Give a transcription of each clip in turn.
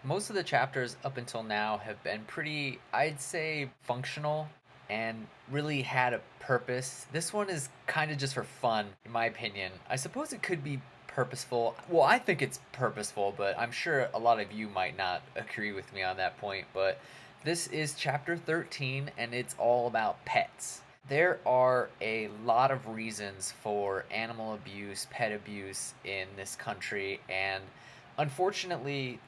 Most of the chapters up until now have been pretty, I'd say, functional and really had a purpose. This one is kind of just for fun, in my opinion. I suppose it could be purposeful. Well, I think it's purposeful, but I'm sure a lot of you might not agree with me on that point. But this is chapter 13, and it's all about pets. There are a lot of reasons for animal abuse, pet abuse in this country, and unfortunately,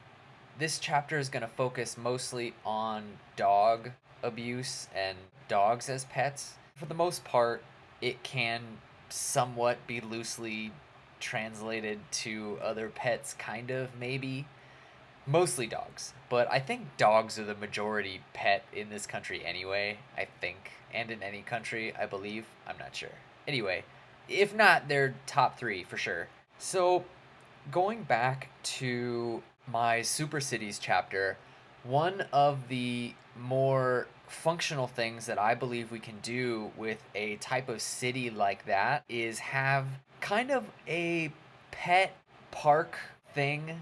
this chapter is going to focus mostly on dog abuse and dogs as pets. For the most part, it can somewhat be loosely translated to other pets, kind of, maybe. Mostly dogs. But I think dogs are the majority pet in this country anyway, I think. And in any country, I believe. I'm not sure. Anyway, if not, they're top three for sure. So, going back to my Super Cities chapter, one of the more functional things that I believe we can do with a type of city like that is have kind of a pet park thing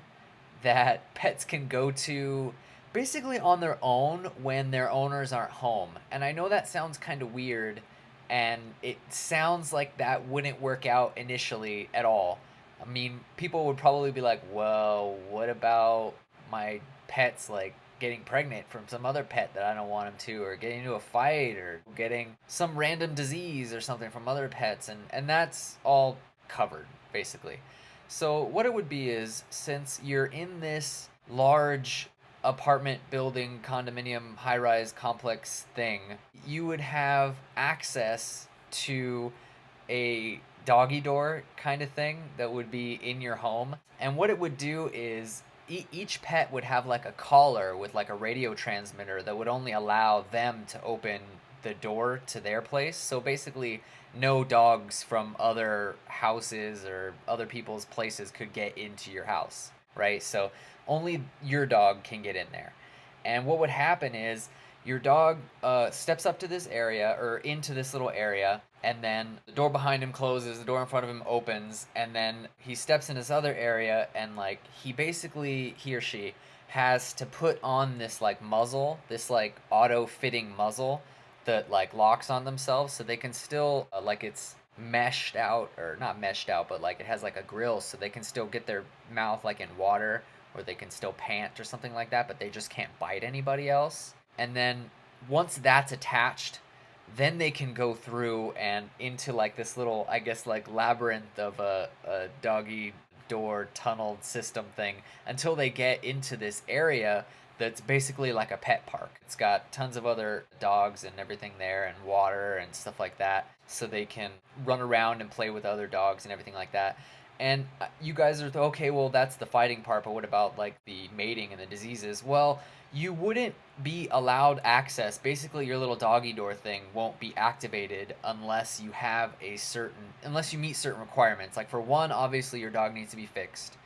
that pets can go to basically on their own when their owners aren't home. And I know that sounds kind of weird, and it sounds like that wouldn't work out initially at all. I mean, people would probably be like, well, what about my pets, like getting pregnant from some other pet that I don't want them to, or getting into a fight, or getting some random disease or something from other pets, and that's all covered, basically. So, what it would be is since you're in this large apartment building, condominium, high rise complex thing, you would have access to a doggy door kind of thing that would be in your home. And what it would do is each pet would have like a collar with like a radio transmitter that would only allow them to open the door to their place. So basically, no dogs from other houses or other people's places could get into your house, right? So only your dog can get in there. And what would happen is your dog steps up to this area or into this little area, and then the door behind him closes, the door in front of him opens, and then he steps in this other area, and like he or she has to put on this like muzzle, this like auto fitting muzzle that like locks on themselves so they can still like it's meshed out or not meshed out but like it has like a grill so they can still get their mouth like in water or they can still pant or something like that, but they just can't bite anybody else. And then once that's attached, then they can go through and into like this little, I guess, like labyrinth of a doggy door tunneled system thing until they get into this area that's basically like a pet park. It's got tons of other dogs and everything there and water and stuff like that so they can run around and play with other dogs and everything like that. And you guys are okay, well, that's the fighting part, but what about like the mating and the diseases? Well, you wouldn't be allowed access. Basically, your little doggy door thing won't be activated unless you meet certain requirements. Like for one, obviously your dog needs to be fixed,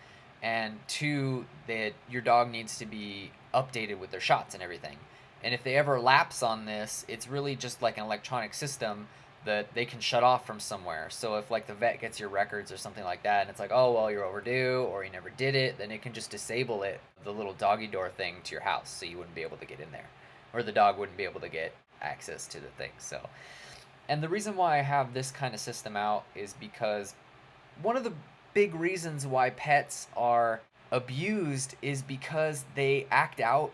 and two, that your dog needs to be updated with their shots and everything. And if they ever lapse on this, it's really just like an electronic system that they can shut off from somewhere. So if like the vet gets your records or something like that and it's like, "Oh, well, you're overdue or you never did it," then it can just disable it, the little doggy door thing to your house so you wouldn't be able to get in there or the dog wouldn't be able to get access to the thing. So, and the reason why I have this kind of system out is because one of the big reasons why pets are abused is because they act out,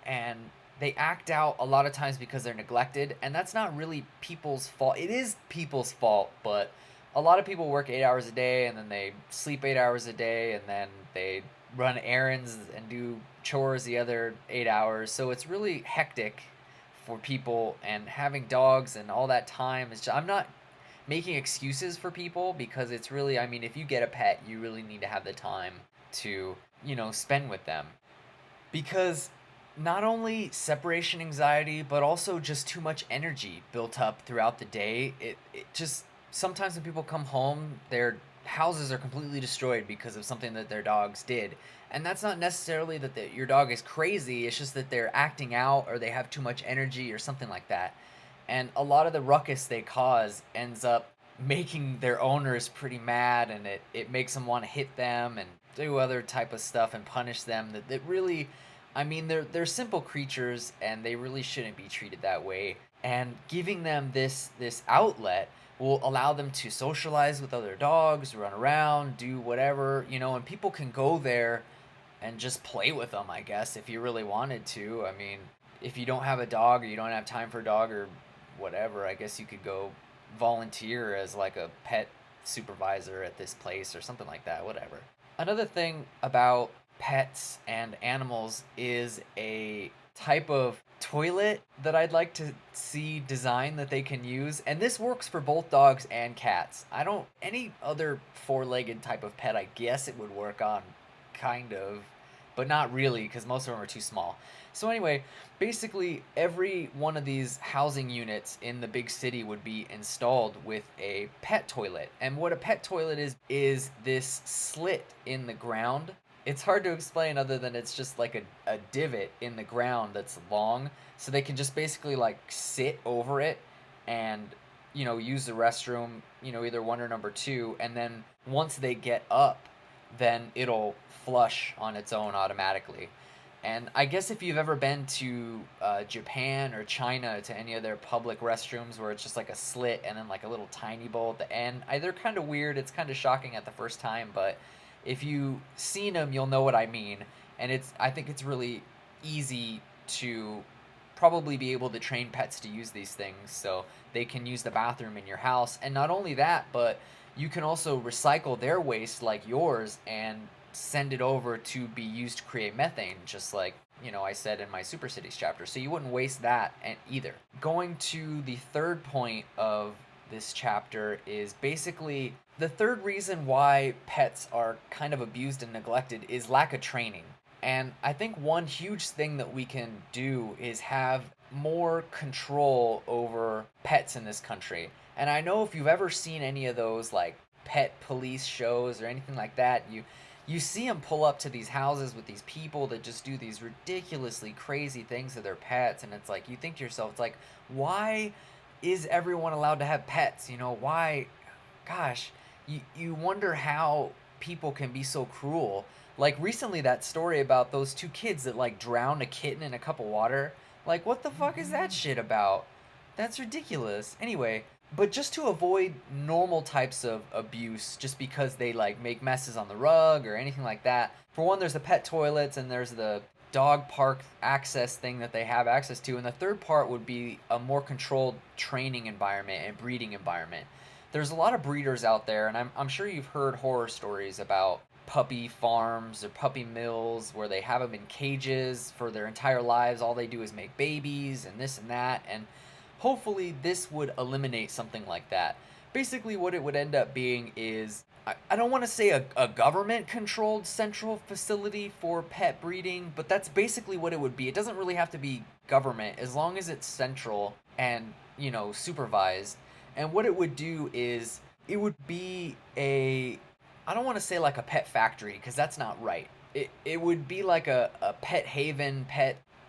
and they act out a lot of times because they're neglected, and that's not really people's fault. It is people's fault, but a lot of people work 8 hours a day and then they sleep 8 hours a day and then they run errands and do chores the other 8 hours. So it's really hectic for people, and having dogs and all that time is just, I'm not making excuses for people because it's really, I mean, if you get a pet, you really need to have the time to, spend with them. Because not only separation anxiety, but also just too much energy built up throughout the day. It just, sometimes when people come home, their houses are completely destroyed because of something that their dogs did. And that's not necessarily that your dog is crazy, it's just that they're acting out or they have too much energy or something like that. And a lot of the ruckus they cause ends up making their owners pretty mad, and it makes them want to hit them and do other type of stuff and punish them that really I mean, they're simple creatures, and they really shouldn't be treated that way. And giving them this outlet will allow them to socialize with other dogs, run around, do whatever, and people can go there and just play with them, I guess, if you really wanted to. I mean, if you don't have a dog or you don't have time for a dog or whatever, I guess you could go volunteer as like a pet supervisor at this place or something like that, whatever. Another thing about pets and animals is a type of toilet that I'd like to see design that they can use. And this works for both dogs and cats. I don't, any other four legged type of pet, I guess it would work on, kind of, but not really because most of them are too small. So, anyway, basically, every one of these housing units in the big city would be installed with a pet toilet. And what a pet toilet is this slit in the ground. It's hard to explain other than it's just like a divot in the ground that's long. So they can just basically like sit over it and, use the restroom, either one or number two. And then once they get up, then it'll flush on its own automatically. And I guess if you've ever been to Japan or China to any of their public restrooms where it's just like a slit and then like a little tiny bowl at the end, they're kind of weird. It's kind of shocking at the first time, but if you've seen them, you'll know what I mean. And I think it's really easy to probably be able to train pets to use these things so they can use the bathroom in your house. And not only that, but you can also recycle their waste like yours and send it over to be used to create methane, just like I said in my Super Cities chapter. So you wouldn't waste that either. Going to the third point of this chapter is basically the third reason why pets are kind of abused and neglected is lack of training. And I think one huge thing that we can do is have more control over pets in this country. And I know if you've ever seen any of those like pet police shows or anything like that, you see them pull up to these houses with these people that just do these ridiculously crazy things to their pets, and it's like you think to yourself, it's like, why is everyone allowed to have pets? Why? Gosh, you wonder how people can be so cruel. Like recently, that story about those two kids that like drowned a kitten in a cup of water. Like, what the fuck is that shit about? That's ridiculous. Anyway, but just to avoid normal types of abuse, just because they like make messes on the rug or anything like that. For one, there's the pet toilets and there's the dog park access thing that they have access to, and the third part would be a more controlled training environment and breeding environment. There's a lot of breeders out there, and I'm sure you've heard horror stories about puppy farms or puppy mills where they have them in cages for their entire lives. All they do is make babies and this and that, and hopefully this would eliminate something like that. Basically, what it would end up being is I don't want to say a government controlled central facility for pet breeding, but that's basically what it would be. It doesn't really have to be government as long as it's central and, supervised. And what it would do is it would be I don't want to say like a pet factory because that's not right. It would be like a pet haven,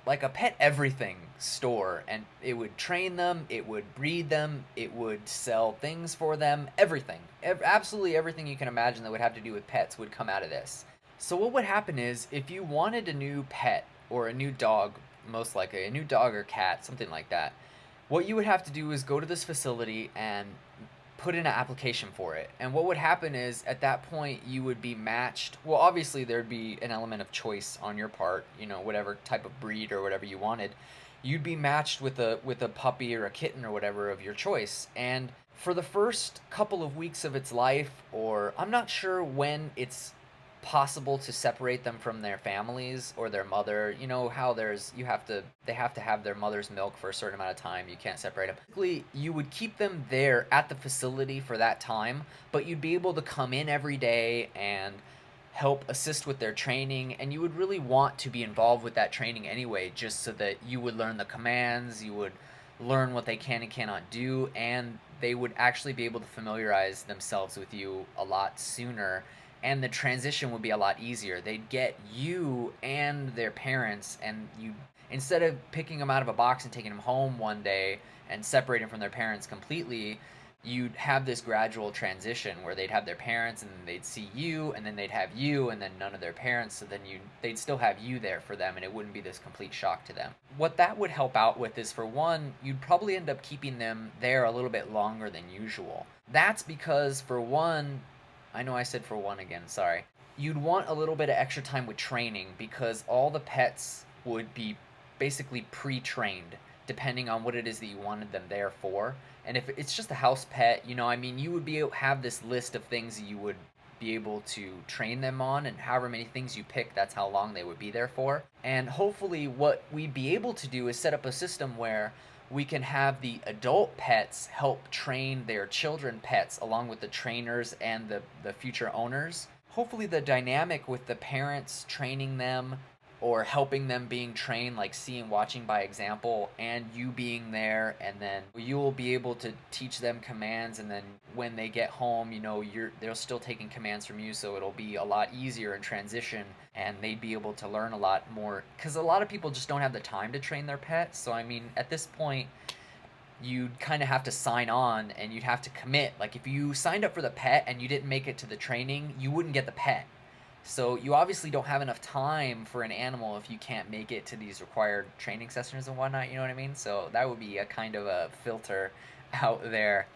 like a pet everything store, and it would train them, it would breed them, it would sell things for them, everything. Absolutely everything you can imagine that would have to do with pets would come out of this. So what would happen is if you wanted a new pet or a new dog, most likely a new dog or cat, something like that, what you would have to do is go to this facility and put in an application for it. And what would happen is at that point you would be matched. Well, obviously there'd be an element of choice on your part, whatever type of breed or whatever you wanted. You'd be matched with a puppy or a kitten or whatever of your choice. And for the first couple of weeks of its life, or I'm not sure when it's possible to separate them from their families or their mother. You know how they have to have their mother's milk for a certain amount of time. You can't separate them. Basically, you would keep them there at the facility for that time, but you'd be able to come in every day and help assist with their training, and you would really want to be involved with that training anyway, just so that you would learn the commands, you would learn what they can and cannot do, and they would actually be able to familiarize themselves with you a lot sooner, and the transition would be a lot easier. They'd get you and their parents, and you, instead of picking them out of a box and taking them home one day and separating from their parents completely, you'd have this gradual transition where they'd have their parents and then they'd see you and then they'd have you and then none of their parents, so then they'd still have you there for them and it wouldn't be this complete shock to them. What that would help out with is, for one, you'd probably end up keeping them there a little bit longer than usual. That's because, for one, I know I said for one again, sorry. You'd want a little bit of extra time with training because all the pets would be basically pre-trained depending on what it is that you wanted them there for. And if it's just a house pet, I mean, you would have this list of things that you would be able to train them on, and however many things you pick, that's how long they would be there for. And hopefully what we'd be able to do is set up a system where we can have the adult pets help train their children pets along with the trainers and the future owners. Hopefully the dynamic with the parents training them or helping them being trained, like seeing, watching by example, and you being there, and then you will be able to teach them commands, and then when they get home, they're still taking commands from you, so it'll be a lot easier in transition, and they'd be able to learn a lot more, because a lot of people just don't have the time to train their pets. So I mean, at this point, you'd kind of have to sign on and you'd have to commit. Like, if you signed up for the pet and you didn't make it to the training, you wouldn't get the pet. So you obviously don't have enough time for an animal if you can't make it to these required training sessions and whatnot, you know what I mean? So that would be a kind of a filter out there.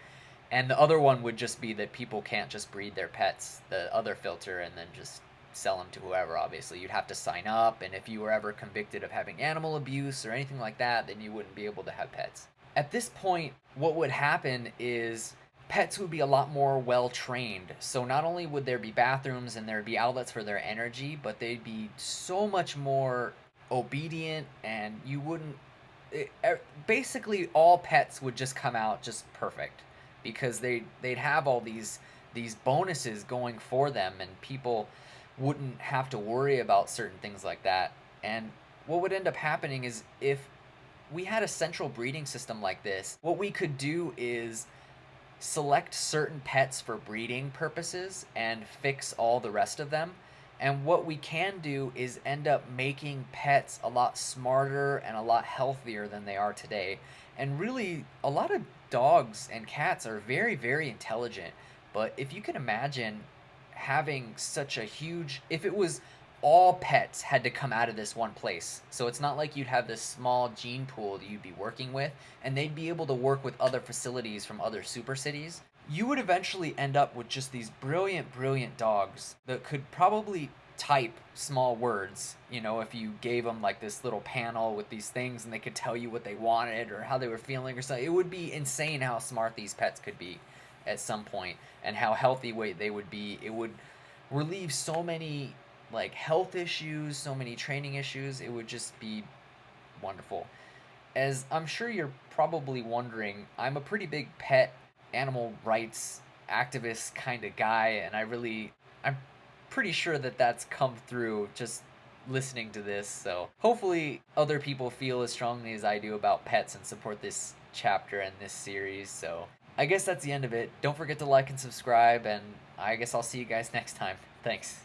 And the other one would just be that people can't just breed their pets, the other filter, and then just sell them to whoever. Obviously, you'd have to sign up, and if you were ever convicted of having animal abuse or anything like that, then you wouldn't be able to have pets. At this point, what would happen is pets would be a lot more well trained. So not only would there be bathrooms and there'd be outlets for their energy, but they'd be so much more obedient, and you wouldn't. Basically, all pets would just come out just perfect because they'd have all these bonuses going for them, and people wouldn't have to worry about certain things like that. And what would end up happening is, if we had a central breeding system like this, what we could do is select certain pets for breeding purposes and fix all the rest of them. And what we can do is end up making pets a lot smarter and a lot healthier than they are today. And really, a lot of dogs and cats are very, very intelligent. But if you can imagine having such a huge, if it was all pets had to come out of this one place. So it's not like you'd have this small gene pool that you'd be working with, and they'd be able to work with other facilities from other super cities. You would eventually end up with just these brilliant, brilliant dogs that could probably type small words. If you gave them like this little panel with these things and they could tell you what they wanted or how they were feeling or something. It would be insane how smart these pets could be at some point, and how healthy they would be. It would relieve so many like health issues, so many training issues. It would just be wonderful. As I'm sure you're probably wondering, I'm a pretty big pet animal rights activist kind of guy, and I'm pretty sure that that's come through just listening to this. So hopefully other people feel as strongly as I do about pets and support this chapter and this series. So I guess that's the end of it. Don't forget to like and subscribe, and I guess I'll see you guys next time. Thanks.